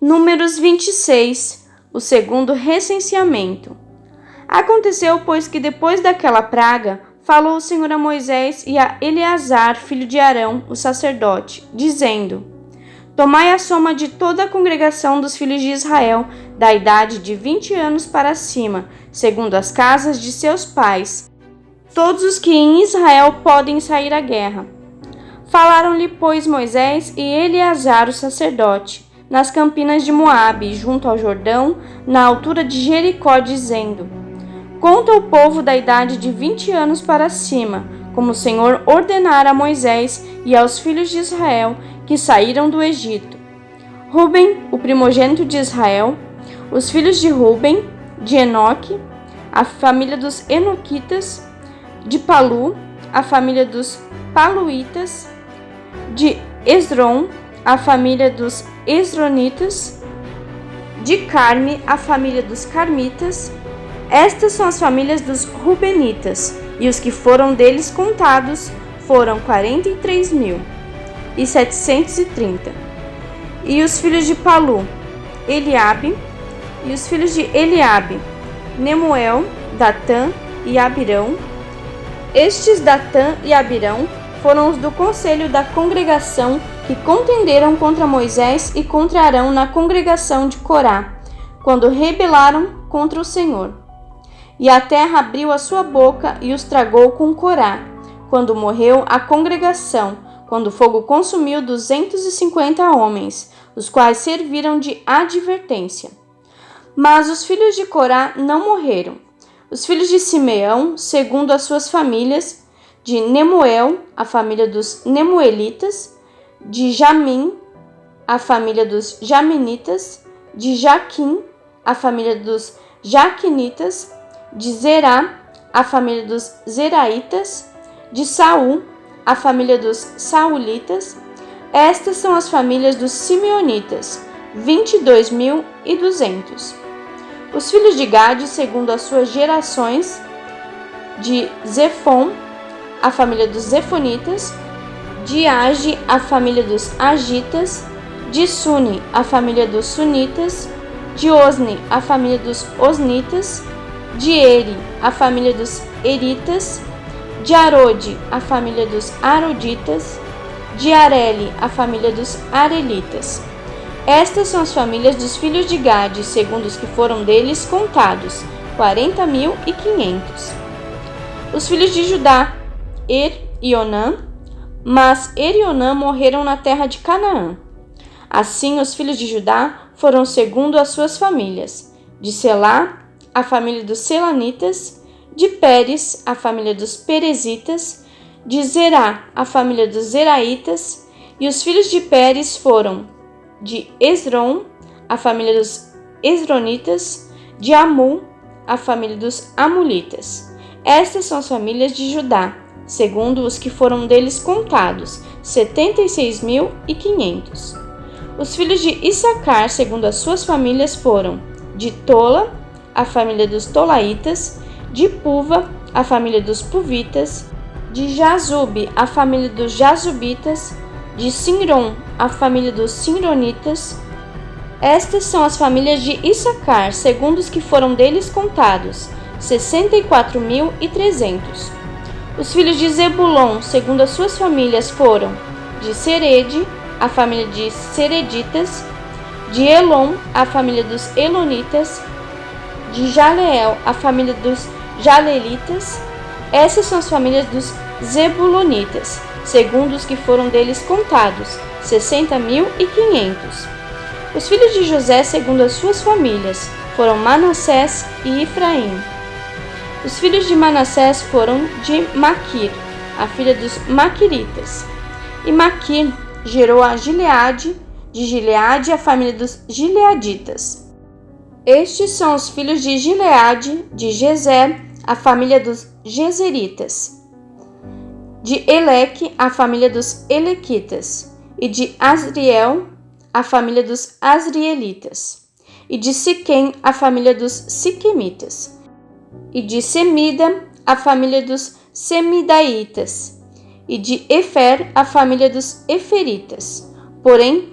Números 26, o segundo recenseamento. Aconteceu, pois, que depois daquela praga, falou o Senhor a Moisés e a Eleazar, filho de Arão, o sacerdote, dizendo: Tomai a soma de toda a congregação dos filhos de Israel, da idade de 20 anos para cima, segundo as casas de seus pais, todos os que em Israel podem sair à guerra. Falaram-lhe, pois, Moisés e Eleazar, o sacerdote, nas campinas de Moabe, junto ao Jordão, na altura de Jericó, dizendo: Conta o povo da idade de 20 anos para cima, como o Senhor ordenara a Moisés e aos filhos de Israel que saíram do Egito. Ruben, o primogênito de Israel, os filhos de Ruben, de Enoque, a família dos Enoquitas, de Palu, a família dos Paluítas, de Esrom, a família dos Esronitas, de Carme, a família dos Carmitas. Estas são as famílias dos Rubenitas, e os que foram deles contados foram 43.730. E os filhos de Palu, Eliabe, e os filhos de Eliabe, Nemuel, Datã e Abirão. Estes Datã e Abirão foram os do conselho da congregação que contenderam contra Moisés e contra Arão na congregação de Corá, quando rebelaram contra o Senhor. E a terra abriu a sua boca e os tragou com Corá, quando morreu a congregação, quando o fogo consumiu 250 homens, os quais serviram de advertência. Mas os filhos de Corá não morreram. Os filhos de Simeão, segundo as suas famílias, de Nemuel, a família dos Nemuelitas, de Jamim, a família dos Jaminitas, de Jaquim, a família dos Jaquinitas, de Zerá, a família dos Zeraitas, de Saul, a família dos Saulitas. Estas são as famílias dos Simeonitas, 22.200. Os filhos de Gade, segundo as suas gerações, de Zefon, a família dos Zefonitas, de Age, a família dos Agitas, de Suni, a família dos Sunitas, de Osni, a família dos Osnitas, de Eri, a família dos Eritas, de Arode, a família dos Aroditas, de Areli, a família dos Arelitas. Estas são as famílias dos filhos de Gade, segundo os que foram deles contados, 40.500. Os filhos de Judá, e Onã, mas e Onã morreram na terra de Canaã. Assim, os filhos de Judá foram segundo as suas famílias: de Selá, a família dos Selanitas, de Pérez, a família dos Perezitas, de Zerá, a família dos Zeraitas, e os filhos de Pérez foram de Esrom, a família dos Esronitas, de Amul, a família dos Amulitas. Estas são as famílias de Judá, segundo os que foram deles contados, 76.500. Os filhos de Issacar, segundo as suas famílias, foram de Tola, a família dos Tolaitas, de Puva, a família dos Puvitas, de Jazube, a família dos Jazubitas, de Sinrom, a família dos Sinronitas. Estas são as famílias de Issacar, segundo os que foram deles contados, 64.300. Os filhos de Zebulon, segundo as suas famílias, foram de Serede, a família de Sereditas, de Elon, a família dos Elonitas, de Jaleel, a família dos Jalelitas. Essas são as famílias dos Zebulonitas, segundo os que foram deles contados, 60.500. Os filhos de José, segundo as suas famílias, foram Manassés e Efraim. Os filhos de Manassés foram de Maquir, a filha dos Maquiritas. E Maquir gerou a Gileade, de Gileade a família dos Gileaditas. Estes são os filhos de Gileade, de Gezer, a família dos Gezeritas. De Eleque, a família dos Elequitas. E de Asriel, a família dos Asrielitas. E de Siquém, a família dos Siquemitas. E de Semida, a família dos Semidaitas. E de Efer, a família dos Eferitas. Porém,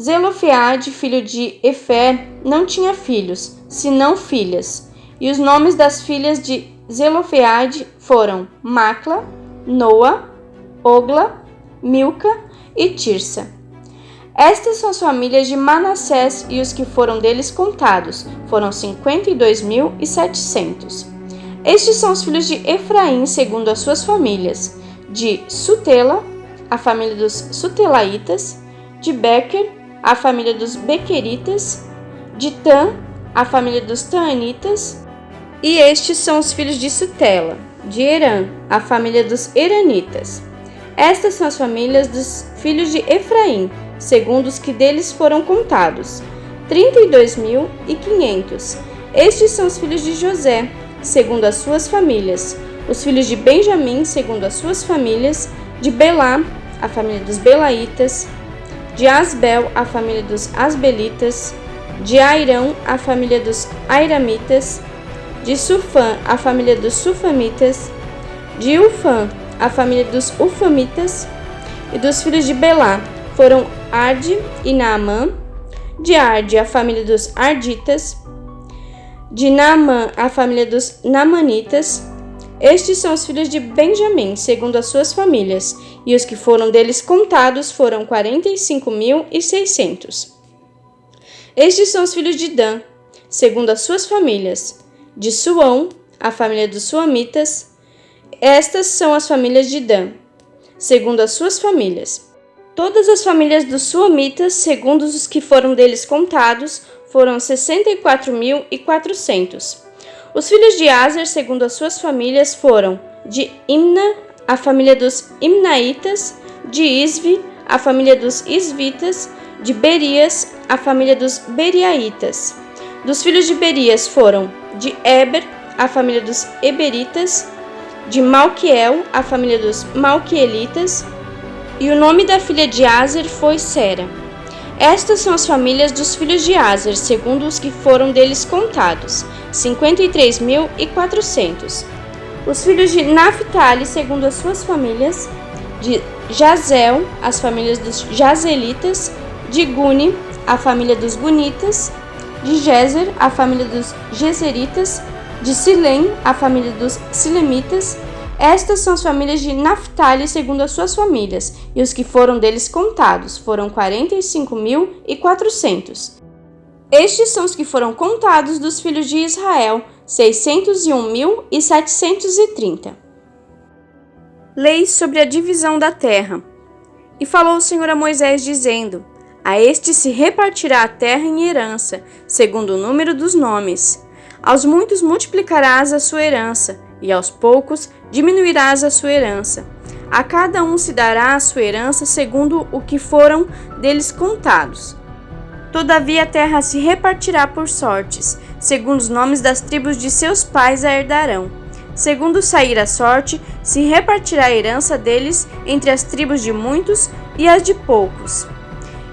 Zelofeade, filho de Efer, não tinha filhos, senão filhas, e os nomes das filhas de Zelofeade foram Macla, Noa, Ogla, Milca e Tirsa. Estas são as famílias de Manassés, e os que foram deles contados foram 52.700. Estes são os filhos de Efraim, segundo as suas famílias: de Sutela, a família dos Sutelaitas; de Bequer, a família dos Bequeritas; de Tã, a família dos Taanitas. E estes são os filhos de Sutela: de Herã, a família dos Heranitas. Estas são as famílias dos filhos de Efraim, segundo os que deles foram contados: 32.500. Estes são os filhos de José, segundo as suas famílias: os filhos de Benjamim, segundo as suas famílias: de Belá, a família dos Belaitas; de Asbel, a família dos Asbelitas; de Airão, a família dos Airamitas; de Sufã, a família dos Sufamitas; de Ufã, a família dos Ufamitas. E dos filhos de Belá foram Arde e Naamã; de Arde, a família dos Arditas; de Naamã, a família dos Naamanitas. Estes são os filhos de Benjamim, segundo as suas famílias, e os que foram deles contados foram 45.600. Estes são os filhos de Dan, segundo as suas famílias: de Suão, a família dos Suamitas. Estas são as famílias de Dan, segundo as suas famílias. Todas as famílias dos Suamitas, segundo os que foram deles contados, foram 64.400. Os filhos de Aser, segundo as suas famílias, foram: de Imna, a família dos Imnaitas; de Isvi, a família dos Isvitas; de Berias, a família dos Beriaitas. Dos filhos de Berias foram: de Eber, a família dos Eberitas; de Malquiel, a família dos Malquielitas. E o nome da filha de Aser foi Sera. Estas são as famílias dos filhos de Aser, segundo os que foram deles contados: 53.400. Os filhos de Naphtali, segundo as suas famílias: de Jazel, as famílias dos Jazelitas; de Guni, a família dos Gunitas; de Jezer, a família dos Jezeritas; de Silem, a família dos Silemitas. Estas são as famílias de Naphtali, segundo as suas famílias, e os que foram deles contados foram 45.400. Estes são os que foram contados dos filhos de Israel: 601.730. Leis sobre a divisão da terra. E falou o Senhor a Moisés, dizendo: a este se repartirá a terra em herança, segundo o número dos nomes. Aos muitos multiplicarás a sua herança, e aos poucos diminuirás a sua herança. A cada um se dará a sua herança segundo o que foram deles contados. Todavia a terra se repartirá por sortes, segundo os nomes das tribos de seus pais a herdarão. Segundo sair a sorte, se repartirá a herança deles entre as tribos de muitos e as de poucos.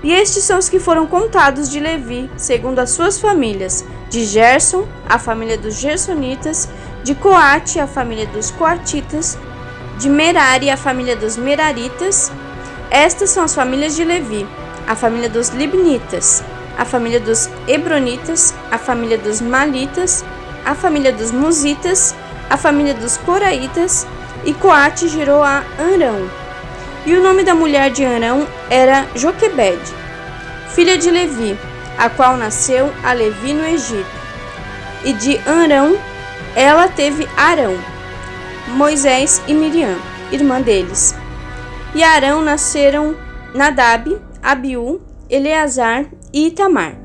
E estes são os que foram contados de Levi, segundo as suas famílias: de Gerson, a família dos Gersonitas; de Coate, a família dos Coatitas; de Merari, a família dos Meraritas. Estas são as famílias de Levi: a família dos Libnitas, a família dos Hebronitas, a família dos Malitas, a família dos Musitas, a família dos Coraitas. E Coate gerou a Arão. E o nome da mulher de Arão era Joquebede, filha de Levi, a qual nasceu a Levi no Egito. E de Arão ela teve Arão, Moisés e Miriam, irmã deles. E a Arão nasceram Nadab, Abiú, Eleazar e Itamar.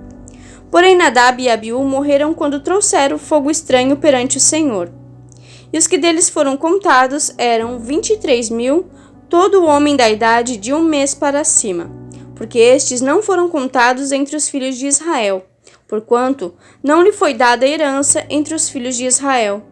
Porém Nadab e Abiú morreram quando trouxeram fogo estranho perante o Senhor. E os que deles foram contados eram 23.000, todo homem da idade de 1 mês para cima, porque estes não foram contados entre os filhos de Israel, porquanto não lhe foi dada herança entre os filhos de Israel.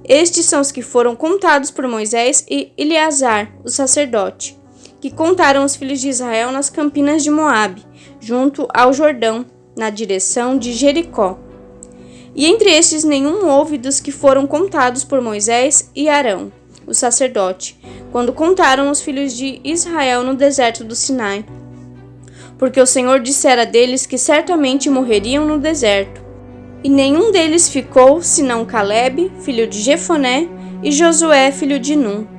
Estes são os que foram contados por Moisés e Eleazar, o sacerdote, que contaram os filhos de Israel nas campinas de Moabe, junto ao Jordão, na direção de Jericó. E entre estes nenhum houve dos que foram contados por Moisés e Arão, o sacerdote, quando contaram os filhos de Israel no deserto do Sinai. porque o Senhor dissera deles que certamente morreriam no deserto. E nenhum deles ficou, senão Calebe, filho de Jefoné, e Josué, filho de Num.